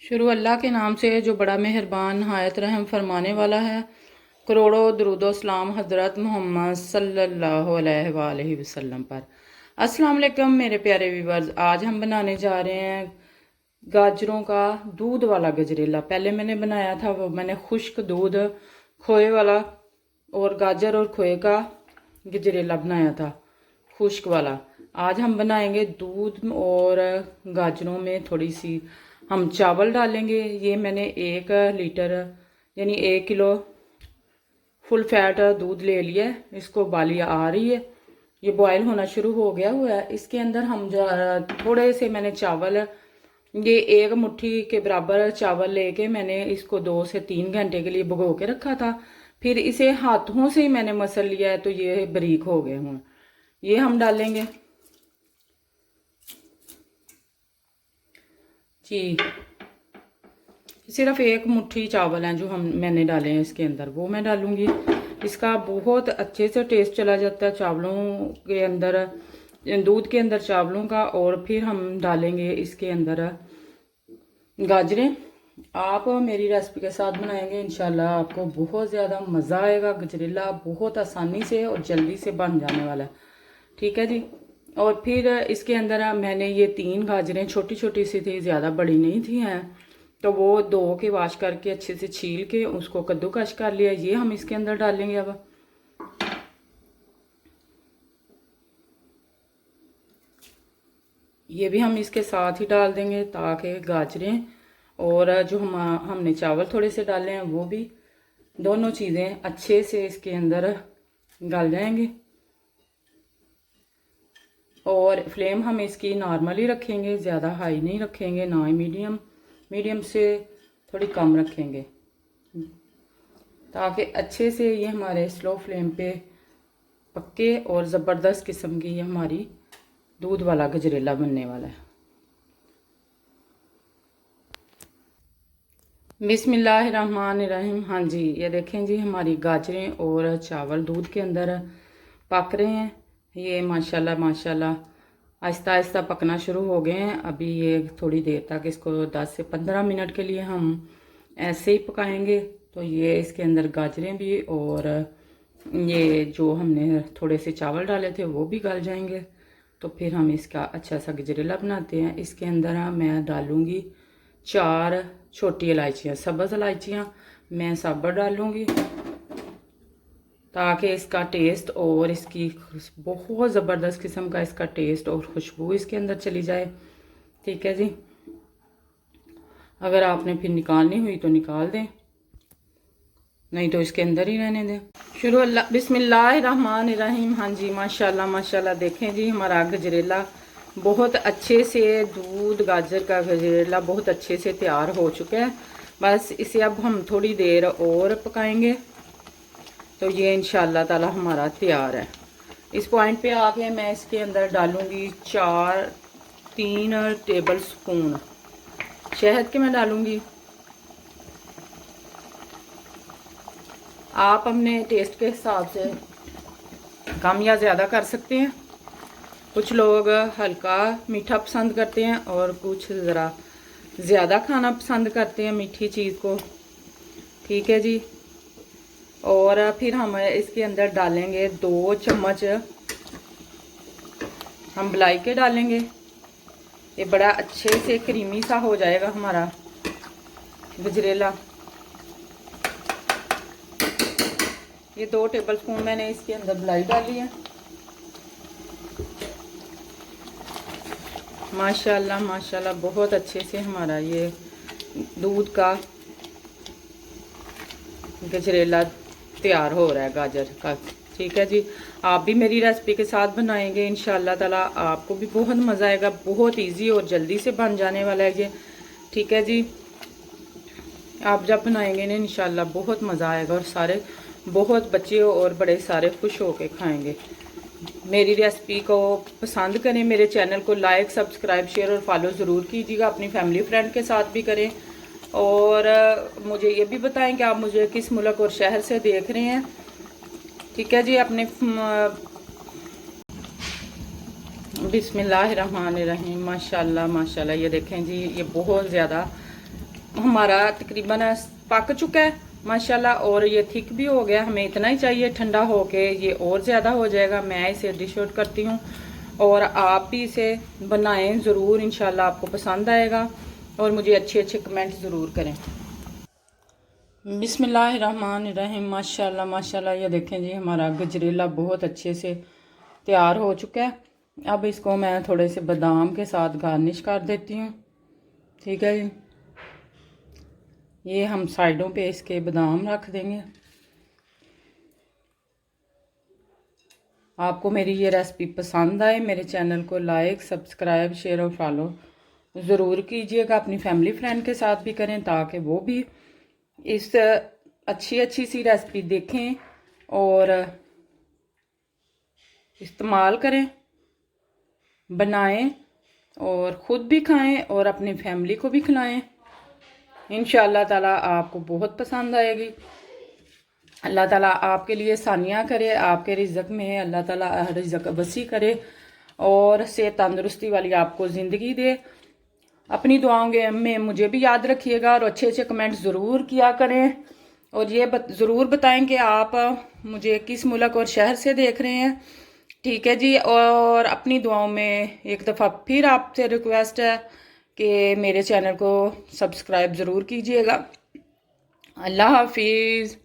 शुरू अल्लाह के नाम से जो बड़ा मेहरबान नहायत रहम फरमाने वाला है। करोड़ों दरूदो सलाम हज़रत मोहम्मद सल्लल्लाहु अलैहि वसल्लम पर। अस्सलाम वालेकुम मेरे प्यारे व्यूअर्स, आज हम बनाने जा रहे हैं गाजरों का दूध वाला गजरेला। पहले मैंने बनाया था वो मैंने खुश्क दूध खोए वाला और गाजर और खोए का गजरेला बनाया था खुश्क वाला। आज हम बनाएंगे दूध और गाजरों में थोड़ी सी हम चावल डालेंगे। ये मैंने 1 लीटर यानी 1 किलो फुल फैट दूध ले लिया है। इसको उबाली आ रही है, ये बॉयल होना शुरू हो गया हुआ है। इसके अंदर हम थोड़े से मैंने चावल, ये 1 मुट्ठी के बराबर चावल लेके मैंने इसको 2 से 3 घंटे के लिए भिगो के रखा था। फिर इसे हाथों से ही मैंने मसल लिया है तो ये बारीक हो गए हों। ये हम डालेंगे जी। सिर्फ 1 मुट्ठी चावल हैं जो मैंने डाले हैं इसके अंदर, वो मैं डालूंगी। इसका बहुत अच्छे से टेस्ट चला जाता है चावलों के अंदर, दूध के अंदर चावलों का। और फिर हम डालेंगे इसके अंदर गाजरें। आप मेरी रेसिपी के साथ बनाएंगे इंशाल्लाह आपको बहुत ज़्यादा मज़ा आएगा। गजरेला बहुत आसानी से और जल्दी से बन जाने वाला है, ठीक है जी। और फिर इसके अंदर मैंने ये 3 गाजरें छोटी छोटी सी थी, ज़्यादा बड़ी नहीं थी हैं, तो वो धो के वाश करके अच्छे से छील के उसको कद्दूकश कर लिया। ये हम इसके अंदर डालेंगे अब। ये भी हम इसके साथ ही डाल देंगे ताकि गाजरें और जो हमने चावल थोड़े से डाले हैं वो भी दोनों चीज़ें अच्छे से इसके अंदर गल जाएंगे। और फ्लेम हम इसकी नॉर्मली रखेंगे, ज़्यादा हाई नहीं रखेंगे, ना ही मीडियम, मीडियम से थोड़ी कम रखेंगे ताकि अच्छे से ये हमारे स्लो फ्लेम पे पक्के और ज़बरदस्त किस्म की ये हमारी दूध वाला गजरेला बनने वाला है। बिस्मिल्लाहिर्रहमानिर्रहीम। हाँ जी, ये देखें जी हमारी गाजरें और चावल दूध के अंदर पक रहे हैं। ये माशाल्लाह माशाल्लाह आहिस्ता आहिस्ता पकना शुरू हो गए हैं। अभी ये थोड़ी देर तक इसको 10 से 15 मिनट के लिए हम ऐसे ही पकाएंगे। तो ये इसके अंदर गाजरें भी और ये जो हमने थोड़े से चावल डाले थे वो भी गल जाएंगे। तो फिर हम इसका अच्छा सा गजरेला बनाते हैं। इसके अंदर मैं डालूँगी 4 छोटी इलायचियाँ, सब्ज़ इलायचियाँ मैं साबुत डालूँगी ताकि इसका टेस्ट और इसकी बहुत ज़बरदस्त किस्म का इसका टेस्ट और खुशबू इसके अंदर चली जाए, ठीक है जी। अगर आपने फिर निकालनी हुई तो निकाल दें, नहीं तो इसके अंदर ही रहने दें। शुरू अल्लाह बिस्मिल्लाहिर्रहमानिर्रहीम। हाँ जी माशाल्लाह माशाल्लाह, देखें जी हमारा गजरेला बहुत अच्छे से, दूध गाजर का गजरेला बहुत अच्छे से तैयार हो चुका है। बस इसे अब हम थोड़ी देर और पकाएंगे तो ये इंशाल्लाह ताला हमारा तैयार है। इस पॉइंट पे आके मैं इसके अंदर डालूँगी 3 टेबल स्पून शहद के मैं डालूँगी। आप अपने टेस्ट के हिसाब से कम या ज़्यादा कर सकते हैं। कुछ लोग हल्का मीठा पसंद करते हैं और कुछ ज़रा ज़्यादा खाना पसंद करते हैं मीठी चीज़ को, ठीक है जी। और फिर हम इसके अंदर डालेंगे 2 चम्मच हम मलाई के डालेंगे। ये बड़ा अच्छे से क्रीमी सा हो जाएगा हमारा गजरेला। ये 2 टेबल स्पून मैंने इसके अंदर मलाई डाली है। माशाल्लाह माशाल्लाह बहुत अच्छे से हमारा ये दूध का गजरेला तैयार हो रहा है गाजर का, ठीक है जी। आप भी मेरी रेसिपी के साथ बनाएंगे इंशाल्लाह ताला आपको भी बहुत मज़ा आएगा। बहुत इजी और जल्दी से बन जाने वाला है ये, ठीक है जी। आप जब बनाएंगे ना इंशाल्लाह बहुत मज़ा आएगा और सारे बहुत बच्चे और बड़े सारे खुश होके खाएंगे। मेरी रेसिपी को पसंद करें, मेरे चैनल को लाइक सब्सक्राइब शेयर और फॉलो ज़रूर कीजिएगा, अपनी फैमिली फ्रेंड के साथ भी करें। और मुझे ये भी बताएं कि आप मुझे किस मुल्क और शहर से देख रहे हैं, ठीक है जी। अपने बिस्मिल्लाहिर्रहमानिर्रहीम। माशाल्लाह माशाल्लाह, ये देखें जी ये बहुत ज़्यादा हमारा तकरीबन पक चुका है माशाल्लाह, और ये थिक भी हो गया। हमें इतना ही चाहिए, ठंडा होके ये और ज़्यादा हो जाएगा। मैं इसे डिश आउट करती हूँ और आप भी इसे बनाएं ज़रूर, इंशाल्लाह आपको पसंद आएगा और मुझे अच्छे अच्छे कमेंट ज़रूर करें। बिस्मिल्लाहिर्रहमानिर्रहीम। माशाल्लाह माशाल्लाह, ये देखें जी हमारा गजरेला बहुत अच्छे से तैयार हो चुका है। अब इसको मैं थोड़े से बादाम के साथ गार्निश कर देती हूँ। ठीक है जी, ये हम साइडों पे इसके बादाम रख देंगे। आपको मेरी ये रेसिपी पसंद आए, मेरे चैनल को लाइक सब्सक्राइब शेयर और फॉलो ज़रूर कीजिएगा। अपनी फैमिली फ्रेंड के साथ भी करें ताकि वो भी इस अच्छी सी रेसिपी देखें और इस्तेमाल करें, बनाएं और ख़ुद भी खाएं और अपनी फैमिली को भी खिलाएं। इंशाअल्लाह ताला आपको बहुत पसंद आएगी। अल्लाह ताला आपके लिए आसानियाँ करे, आपके रिज़्क़ में अल्लाह ताला रिज़्क़ वसी करे और सेहत तंदुरुस्ती वाली आपको ज़िंदगी दे। अपनी दुआओं में मुझे भी याद रखिएगा और अच्छे अच्छे कमेंट ज़रूर किया करें और ये ज़रूर बताएं कि आप मुझे किस मुल्क और शहर से देख रहे हैं। ठीक है जी, और अपनी दुआओं में एक दफ़ा फिर आपसे रिक्वेस्ट है कि मेरे चैनल को सब्सक्राइब ज़रूर कीजिएगा। अल्लाह हाफिज़।